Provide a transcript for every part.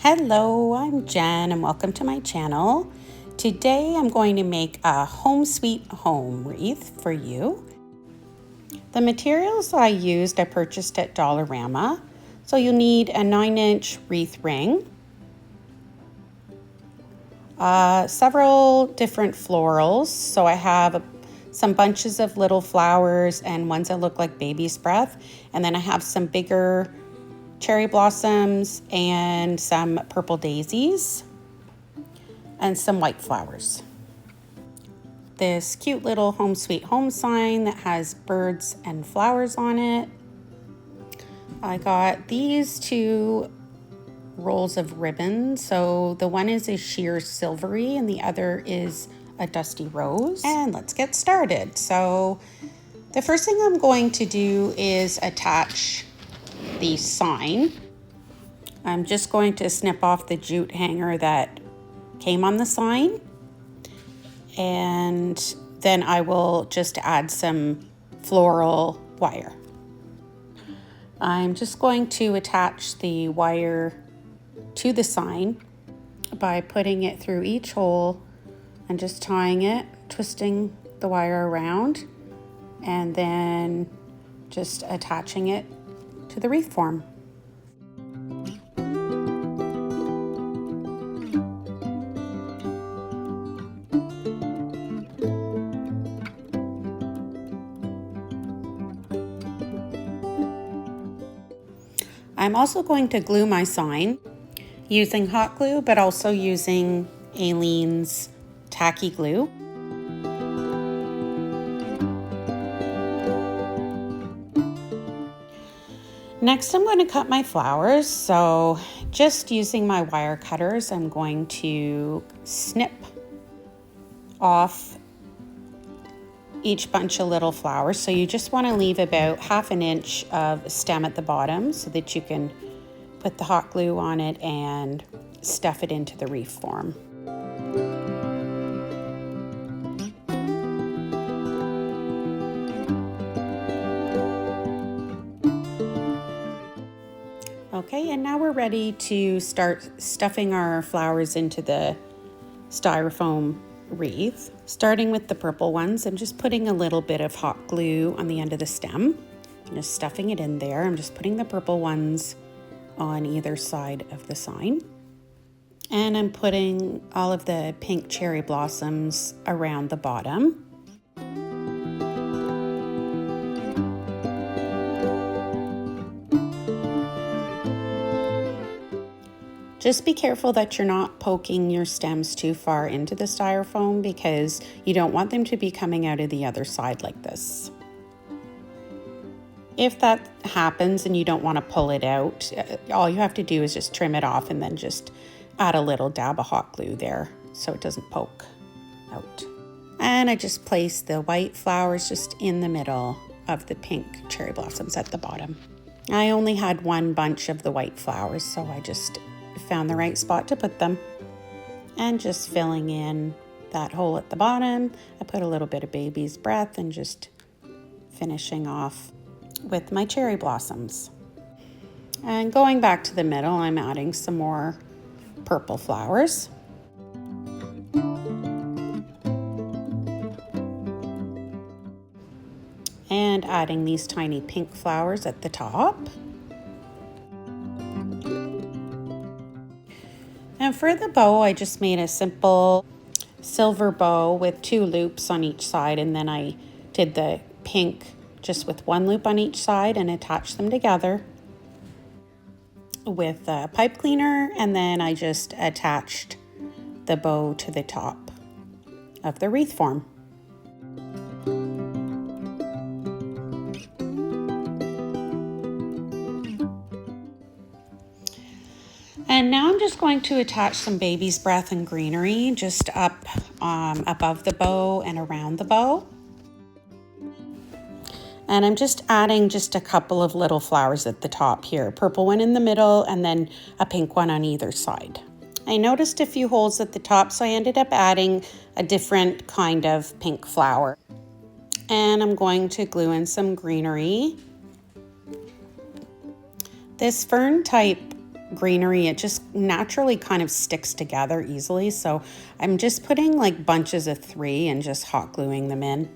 Hello, I'm Jen and welcome to my channel. Today I'm going to make a home sweet home wreath for you. The materials I used I purchased at Dollarama. So you'll need a 9-inch wreath ring, several different florals. So I have some bunches of little flowers and ones that look like baby's breath. And then I have some bigger cherry blossoms and some purple daisies and some white flowers. This cute little home sweet home sign that has birds and flowers on it. I got these two rolls of ribbon. So the one is a sheer silvery and the other is a dusty rose. And let's get started. So the first thing I'm going to do is attach the sign. I'm just going to snip off the jute hanger that came on the sign, and then I will just add some floral wire. I'm just going to attach the wire to the sign by putting it through each hole and just tying it, twisting the wire around, and then just attaching it to the wreath form. I'm also going to glue my sign using hot glue, but also using Aleene's tacky glue. Next, I'm going to cut my flowers. So just using my wire cutters, I'm going to snip off each bunch of little flowers. So you just want to leave about 1/2 inch of stem at the bottom so that you can put the hot glue on it and stuff it into the wreath form. Okay, and now we're ready to start stuffing our flowers into the styrofoam wreath. Starting with the purple ones, I'm just putting a little bit of hot glue on the end of the stem. I'm just stuffing it in there. I'm just putting the purple ones on either side of the sign. And I'm putting all of the pink cherry blossoms around the bottom. Just be careful that you're not poking your stems too far into the styrofoam because you don't want them to be coming out of the other side like this. If that happens and you don't want to pull it out, all you have to do is just trim it off and then just add a little dab of hot glue there so it doesn't poke out. And I just placed the white flowers just in the middle of the pink cherry blossoms at the bottom. I only had one bunch of the white flowers, so I just found the right spot to put them. And just filling in that hole at the bottom, I put a little bit of baby's breath and just finishing off with my cherry blossoms. And going back to the middle, I'm adding some more purple flowers. And adding these tiny pink flowers at the top. And for the bow, I just made a simple silver bow with 2 loops on each side, and then I did the pink just with 1 loop on each side and attached them together with a pipe cleaner, and then I just attached the bow to the top of the wreath form. And now I'm just going to attach some baby's breath and greenery just up above the bow and around the bow. And I'm just adding just a couple of little flowers at the top here, a purple one in the middle and then a pink one on either side. I noticed a few holes at the top, so I ended up adding a different kind of pink flower. And I'm going to glue in some greenery. This fern type greenery, it just naturally kind of sticks together easily. So I'm just putting like bunches of 3 and just hot gluing them in.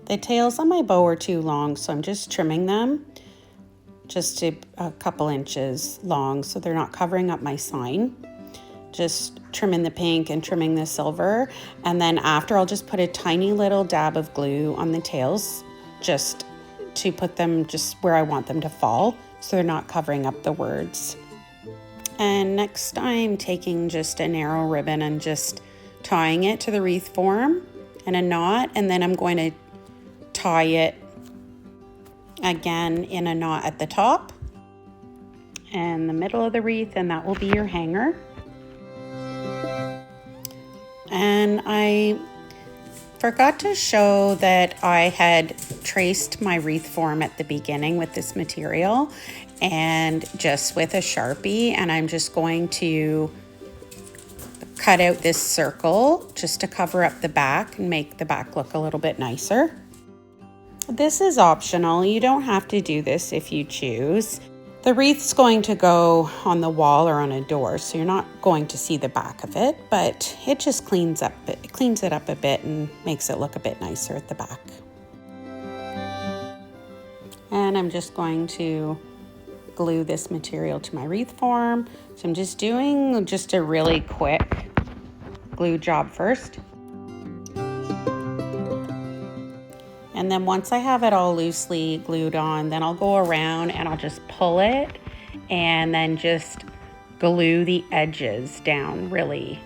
The tails on my bow are too long, so I'm just trimming them just to a couple inches long so they're not covering up my sign. Just trimming the pink and trimming the silver, and then after I'll just put a tiny little dab of glue on the tails just to put them just where I want them to fall so they're not covering up the words. And next I'm taking just a narrow ribbon and just tying it to the wreath form in a knot, and then I'm going to tie it again in a knot at the top and the middle of the wreath, and that will be your hanger. And I forgot to show that I had traced my wreath form at the beginning with this material and just with a Sharpie, and I'm just going to cut out this circle just to cover up the back and make the back look a little bit nicer. This is optional. You don't have to do this if you choose. The wreath's going to go on the wall or on a door, so you're not going to see the back of it, but it just cleans it up a bit and makes it look a bit nicer at the back. And I'm just going to glue this material to my wreath form. So I'm just doing just a really quick glue job first. And then once I have it all loosely glued on, then I'll go around and I'll just pull it and then just glue the edges down really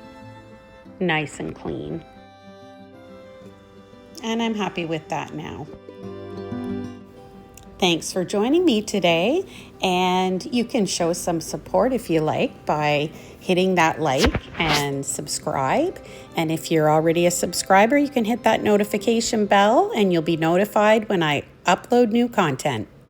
nice and clean. And I'm happy with that now. Thanks for joining me today, and you can show some support if you like by hitting that like and subscribe. And if you're already a subscriber, you can hit that notification bell and you'll be notified when I upload new content.